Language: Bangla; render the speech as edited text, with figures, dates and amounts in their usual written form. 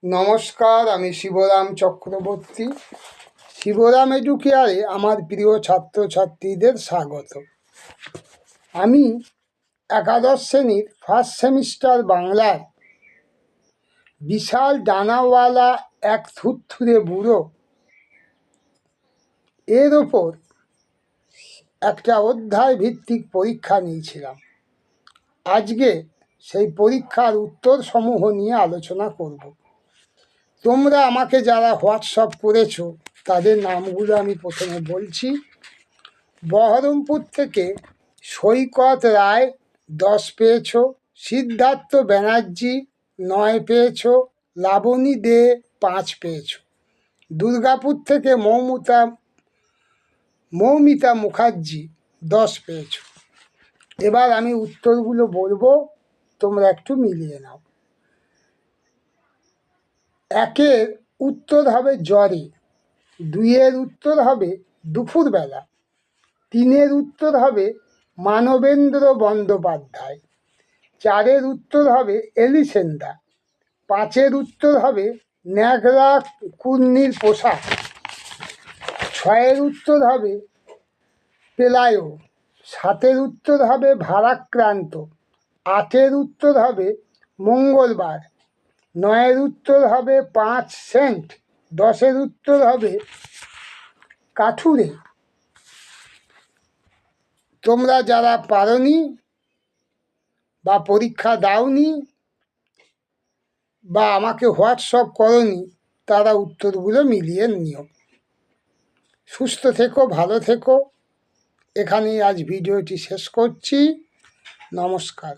নমস্কার, আমি শিবরাম চক্রবর্তী। শিবরাম এডুকেয়ারে আমার প্রিয় ছাত্রছাত্রীদের স্বাগত। আমি একাদশ শ্রেণীর ফার্স্ট সেমিস্টার বাংলার বিশাল ডানাওয়ালা এক থুরথুরে বুড়ো এর ওপর একটা অধ্যায় ভিত্তিক পরীক্ষা নিয়েছিলাম। আজকে সেই পরীক্ষার উত্তর সমূহ নিয়ে আলোচনা করব। তোমরা আমাকে যারা হোয়াটসঅ্যাপ করেছো তাদের নামগুলো আমি প্রথমে বলছি। বহরমপুর থেকে সৈকত রায় 10 পেয়েছো, সিদ্ধার্থ ব্যানার্জি 9 পেয়েছো, লাবণী দে 5 পেয়েছো। দুর্গাপুর থেকে মৌমিতা মুখার্জি 10 পেয়েছো। এবার আমি উত্তরগুলো বলবো, তোমরা একটু মিলিয়ে নাও। 1-এর উত্তর হবে জ্বরে, 2-এর উত্তর হবে দুপুরবেলা, 3-এর উত্তর হবে মানবেন্দ্র বন্দ্যোপাধ্যায়, 4-এর উত্তর হবে এলিসেন্দা, 5-এর উত্তর হবে ন্যাকড়া কুর্নির পোশাক, 6-এর উত্তর হবে পেলায়ো, 7-এর উত্তর হবে ভারাক্রান্ত, 8-এর উত্তর হবে মঙ্গলবার, 9-এর উত্তর হবে 5 সেন্ট, 10-এর উত্তর হবে কাঠুরে। তোমরা যারা পারোনি বা পরীক্ষা দাওনি বা আমাকে হোয়াটসঅ্যাপ করোনি তারা উত্তরগুলো মিলিয়ে নিও। সুস্থ থেকো, ভালো থেকো। এখানেই আজ ভিডিওটি শেষ করছি। নমস্কার।